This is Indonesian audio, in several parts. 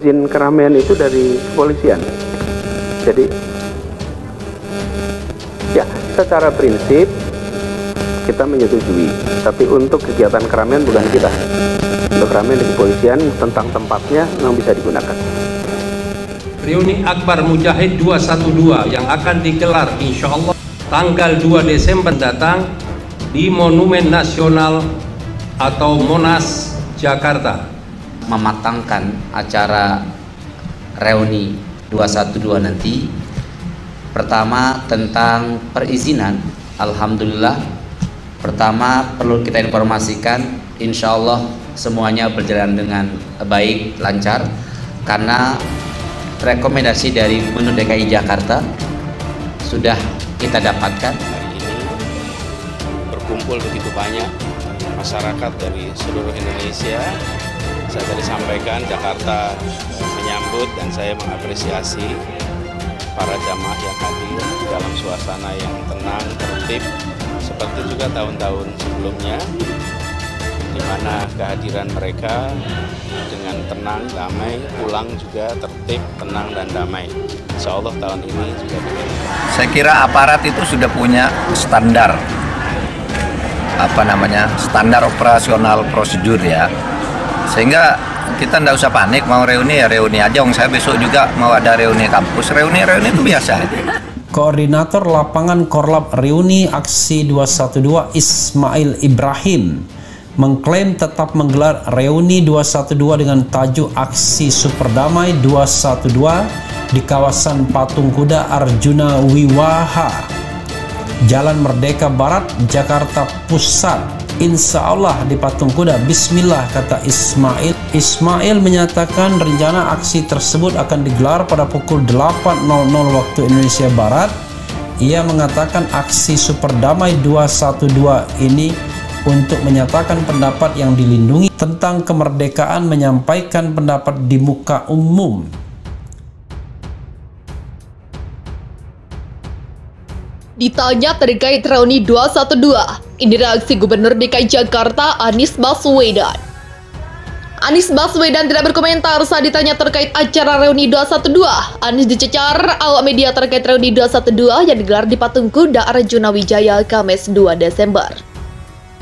Izin keramaian itu dari kepolisian. Jadi ya secara prinsip kita menyetujui, tapi untuk kegiatan keramaian bukan kita. Untuk keramaian di kepolisian, tentang tempatnya memang bisa digunakan. Reuni Akbar Mujahid 212 yang akan digelar insya Allah tanggal 2 Desember datang di Monumen Nasional atau Monas, Jakarta. Mematangkan acara reuni 212 nanti, pertama tentang perizinan. Alhamdulillah, pertama perlu kita informasikan, insya Allah semuanya berjalan dengan baik, lancar, karena rekomendasi dari Gubernur DKI Jakarta sudah kita dapatkan. Hari ini berkumpul begitu banyak masyarakat dari seluruh Indonesia. Saya tadi sampaikan Jakarta menyambut dan saya mengapresiasi para jamaah yang hadir dalam suasana yang tenang, tertib, seperti juga tahun-tahun sebelumnya, di mana kehadiran mereka dengan tenang, damai, pulang juga tertib, tenang, dan damai. Insya Allah tahun ini juga begitu. Saya kira aparat itu sudah punya standar, standar operasional prosedur ya. Sehingga kita tidak usah panik, mau reuni ya reuni aja. Saya besok juga mau ada reuni kampus, reuni itu biasa. Koordinator Lapangan Korlap Reuni Aksi 212 Ismail Ibrahim mengklaim tetap menggelar reuni 212 dengan tajuk Aksi Super Damai 212 di kawasan Patung Kuda Arjuna Wiwaha, Jalan Merdeka Barat, Jakarta Pusat. Insya Allah di Patung Kuda. Bismillah, kata Ismail. Ismail menyatakan rencana aksi tersebut akan digelar pada pukul 8.00 waktu Indonesia Barat. Ia mengatakan aksi Super Damai 212 ini untuk menyatakan pendapat yang dilindungi tentang kemerdekaan menyampaikan pendapat di muka umum. Ditanya terkait reuni 212, ini reaksi Gubernur DKI Jakarta Anies Baswedan. Anies Baswedan tidak berkomentar saat ditanya terkait acara reuni 212. Anies dicecar awak media terkait reuni 212 yang digelar di Patung Kuda Arjuna Wijaya Kamis 2 Desember.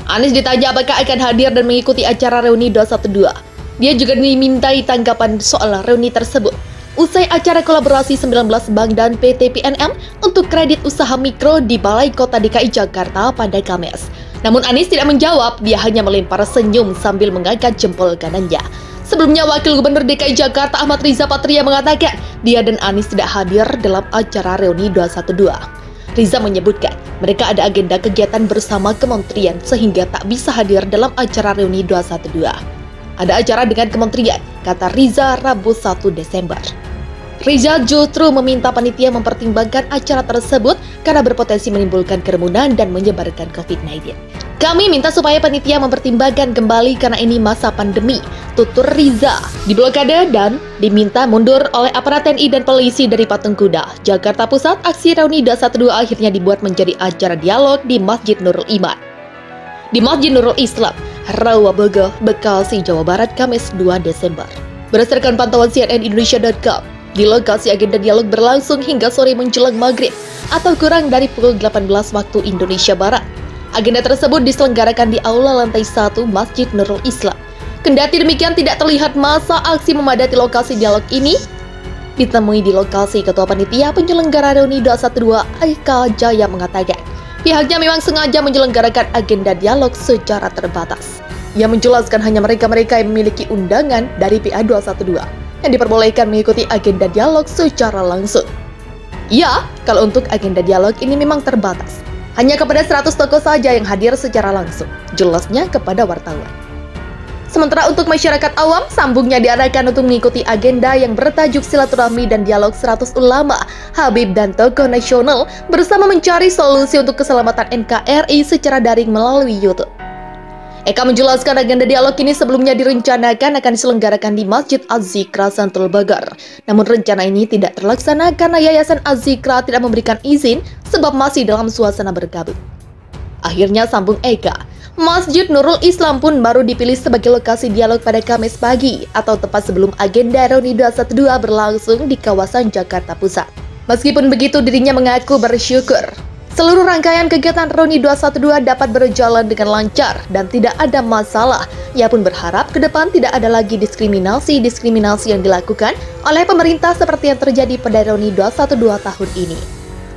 Anies ditanya apakah akan hadir dan mengikuti acara reuni 212. Dia juga dimintai tanggapan soal reuni tersebut. Usai acara kolaborasi 19 bank dan PT PNM untuk kredit usaha mikro di Balai Kota DKI Jakarta pada Kamis. Namun Anies tidak menjawab, dia hanya melempar senyum sambil mengangkat jempol kanannya. Sebelumnya Wakil Gubernur DKI Jakarta Ahmad Riza Patria mengatakan dia dan Anies tidak hadir dalam acara reuni 212. Riza menyebutkan mereka ada agenda kegiatan bersama kementerian sehingga tak bisa hadir dalam acara reuni 212. Ada acara dengan kementerian, kata Riza Rabu 1 Desember. Riza justru meminta panitia mempertimbangkan acara tersebut karena berpotensi menimbulkan kerumunan dan menyebarkan COVID-19. Kami minta supaya panitia mempertimbangkan kembali karena ini masa pandemi, tutur Riza. Diblokade dan diminta mundur oleh aparat TNI dan polisi dari Patung Kuda, Jakarta Pusat. Aksi reuni 212 akhirnya dibuat menjadi acara dialog di Masjid Nurul Iman. Di Masjid Nurul Islam, Rawabuga, Bekasi, Jawa Barat, Kamis 2 Desember. Berdasarkan pantauan cnnindonesia.com, di lokasi agenda dialog berlangsung hingga sore menjelang maghrib atau kurang dari pukul 18 waktu Indonesia Barat. Agenda tersebut diselenggarakan di Aula Lantai 1 Masjid Nurul Islam. Kendati demikian tidak terlihat masa aksi memadati lokasi dialog ini. Ditemui di lokasi, Ketua Panitia Penyelenggara Reuni 212 Aika Jaya mengatakan pihaknya memang sengaja menyelenggarakan agenda dialog secara terbatas. Ia menjelaskan hanya mereka-mereka yang memiliki undangan dari PA 212 yang diperbolehkan mengikuti agenda dialog secara langsung. Ya, kalau untuk agenda dialog ini memang terbatas. Hanya kepada 100 tokoh saja yang hadir secara langsung, jelasnya kepada wartawan. Sementara untuk masyarakat awam, sambungnya diarahkan untuk mengikuti agenda yang bertajuk silaturahmi dan dialog 100 ulama, habib dan tokoh nasional bersama mencari solusi untuk keselamatan NKRI secara daring melalui YouTube. Eka menjelaskan agenda dialog ini sebelumnya direncanakan akan diselenggarakan di Masjid Az-Zikra Santul Bagar. Namun rencana ini tidak terlaksana karena Yayasan Az-Zikra tidak memberikan izin sebab masih dalam suasana berkabut. Akhirnya sambung Eka, Masjid Nurul Islam pun baru dipilih sebagai lokasi dialog pada Kamis pagi atau tepat sebelum agenda Reuni 212 berlangsung di kawasan Jakarta Pusat. Meskipun begitu, dirinya mengaku bersyukur seluruh rangkaian kegiatan Reuni 212 dapat berjalan dengan lancar dan tidak ada masalah. Ia pun berharap ke depan tidak ada lagi diskriminasi yang dilakukan oleh pemerintah seperti yang terjadi pada Reuni 212 tahun ini.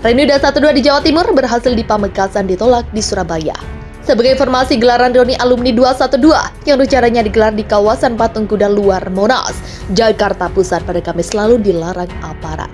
Reuni 212 di Jawa Timur berhasil di Pamekasan ditolak di Surabaya. Sebagai informasi, gelaran Reuni Alumni 212 yang rencananya digelar di kawasan Patung Kuda Luar Monas, Jakarta Pusat pada Kamis lalu dilarang aparat.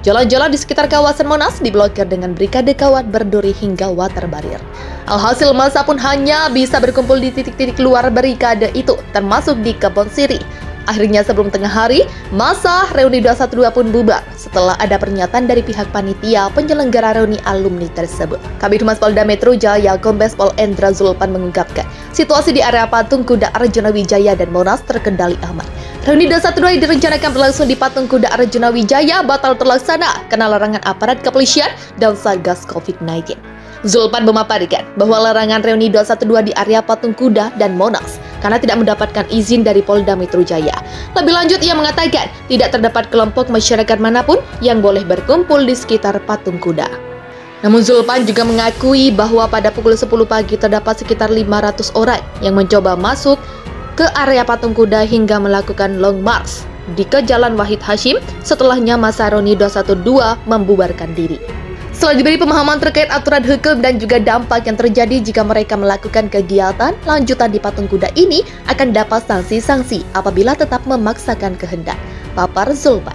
Jalan-jalan di sekitar kawasan Monas diblokir dengan brigade kawat berduri hingga water barrier. Alhasil massa pun hanya bisa berkumpul di titik-titik luar brigade itu, termasuk di Kebon Siri. Akhirnya sebelum tengah hari, massa Reuni 212 pun bubar setelah ada pernyataan dari pihak panitia penyelenggara Reuni alumni tersebut. Kabid Humas Polda Metro Jaya Kombes Pol Endra Zulpan mengungkapkan, situasi di area Patung Kuda Arjuna Wijaya dan Monas terkendali aman. Reuni 212 yang direncanakan berlangsung di Patung Kuda Arjuna Wijaya batal terlaksana karena larangan aparat kepolisian dan Satgas COVID-19. Zulpan memaparkan bahwa larangan Reuni 212 di area Patung Kuda dan Monas karena tidak mendapatkan izin dari Polda Metro Jaya. Lebih lanjut, ia mengatakan tidak terdapat kelompok masyarakat manapun yang boleh berkumpul di sekitar Patung Kuda. Namun Zulpan juga mengakui bahwa pada pukul 10 pagi terdapat sekitar 500 orang yang mencoba masuk ke area Patung Kuda hingga melakukan long march di ke Jalan Wahid Hashim setelahnya massa Reuni 212 membubarkan diri. Setelah diberi pemahaman terkait aturan hukum dan juga dampak yang terjadi jika mereka melakukan kegiatan lanjutan di Patung Kuda ini akan dapat sanksi-sanksi apabila tetap memaksakan kehendak, papar Zulpan.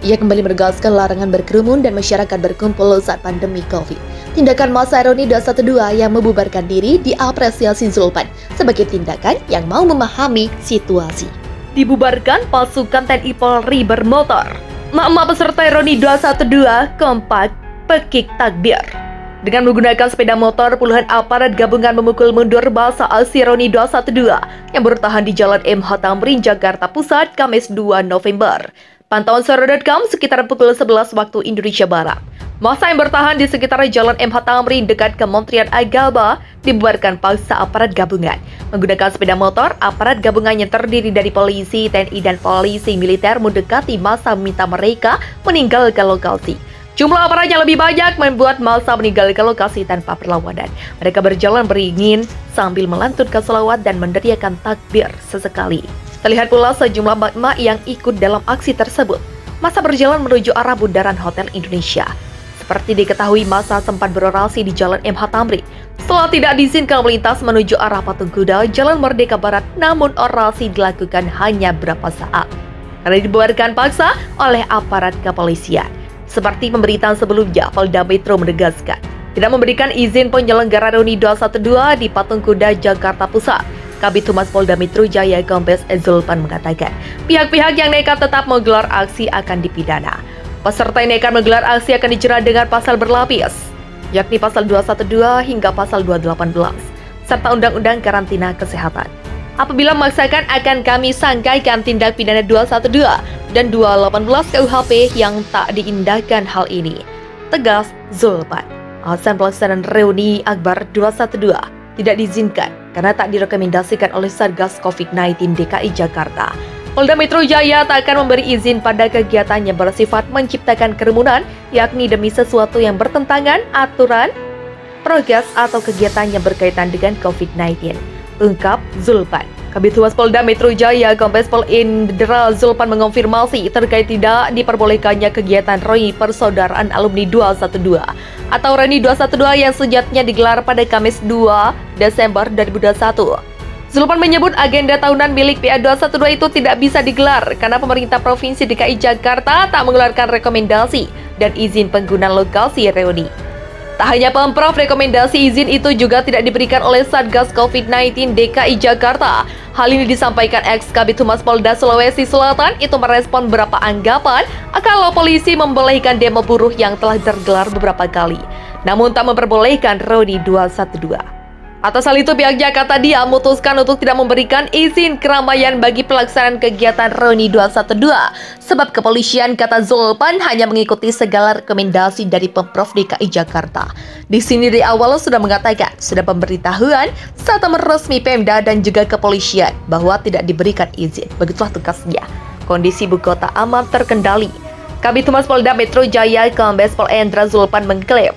Ia kembali menegaskan larangan berkerumun dan masyarakat berkumpul saat pandemi COVID. Tindakan massa Reuni 212 yang membubarkan diri diapresiasi Zulpan sebagai tindakan yang mau memahami situasi. Dibubarkan pasukan TNI Polri bermotor. Emak-emak peserta Reuni 212 kompak pekik takbir. Dengan menggunakan sepeda motor, puluhan aparat gabungan memukul mundur massa aksi Reuni 212 yang bertahan di Jalan MH Tamrin, Jakarta Pusat, Kamis 2 November. Pantauan Suara.com sekitar pukul 11 waktu Indonesia Barat. Massa yang bertahan di sekitar Jalan MH Tamrin dekat Kementerian Agama dibubarkan paksa aparat gabungan. Menggunakan sepeda motor, aparat gabungan yang terdiri dari polisi, TNI, dan polisi militer mendekati massa meminta mereka meninggalkan lokasi. Jumlah aparat yang lebih banyak membuat massa meninggalkan lokasi tanpa perlawanan. Mereka berjalan beringin sambil melantunkan selawat dan meneriakkan takbir sesekali. Terlihat pula sejumlah emak-emak yang ikut dalam aksi tersebut. Massa berjalan menuju arah bundaran Hotel Indonesia. Seperti diketahui, massa sempat berorasi di Jalan MH Tamrin. Setelah tidak diizinkan melintas menuju arah Patung Kuda, Jalan Merdeka Barat, namun orasi dilakukan hanya beberapa saat karena dibubarkan paksa oleh aparat kepolisian. Seperti pemberitaan sebelumnya, Polda Metro menegaskan tidak memberikan izin penyelenggara Reuni 212 di Patung Kuda, Jakarta Pusat. Kabid Humas Polda Metro Jaya Kombes Zulpan mengatakan, pihak-pihak yang nekat tetap menggelar aksi akan dipidana. Peserta yang nekat menggelar aksi akan dijerat dengan pasal berlapis, yakni pasal 212 hingga pasal 218, serta Undang-Undang Karantina Kesehatan. Apabila memaksakan akan kami sangkaikan tindak pidana 212 dan 218 KUHP yang tak diindahkan hal ini, tegas Zulpan. Alasan pelaksanaan Reuni Akbar 212 tidak diizinkan karena tak direkomendasikan oleh Satgas COVID-19 DKI Jakarta. Polda Metro Jaya tak akan memberi izin pada kegiatan yang bersifat menciptakan kerumunan, yakni demi sesuatu yang bertentangan aturan, progres atau kegiatan yang berkaitan dengan COVID-19. Ungkap Zulpan. Kabid Humas Polda Metro Jaya Kombes Pol Endra Zulpan mengonfirmasi terkait tidak diperbolehkannya kegiatan Reuni Persaudaraan Alumni 212 atau Reuni 212 yang sejatinya digelar pada Kamis 2 Desember 2021. Zulpan menyebut agenda tahunan milik PA 212 itu tidak bisa digelar karena pemerintah Provinsi DKI Jakarta tak mengeluarkan rekomendasi dan izin penggunaan lokasi reuni. Tak hanya Pemprov, rekomendasi izin itu juga tidak diberikan oleh Satgas COVID-19 DKI Jakarta. Hal ini disampaikan ex-Kabid Humas Polda Sulawesi Selatan itu merespon beberapa anggapan kalau polisi membolehkan demo buruh yang telah tergelar beberapa kali, namun tak memperbolehkan Reuni 212. Atas hal itu, pihak Jakarta Dia memutuskan untuk tidak memberikan izin keramaian bagi pelaksanaan kegiatan reuni 212. Sebab kepolisian, kata Zulpan, hanya mengikuti segala rekomendasi dari Pemprov DKI Jakarta. Di sini dari awal sudah mengatakan, sudah pemberitahuan serta resmi Pemda dan juga kepolisian bahwa tidak diberikan izin. Begitulah tugasnya. Kondisi ibu kota aman terkendali. Kabid Humas Polda Metro Jaya Kombes Pol Endra Zulpan mengklaim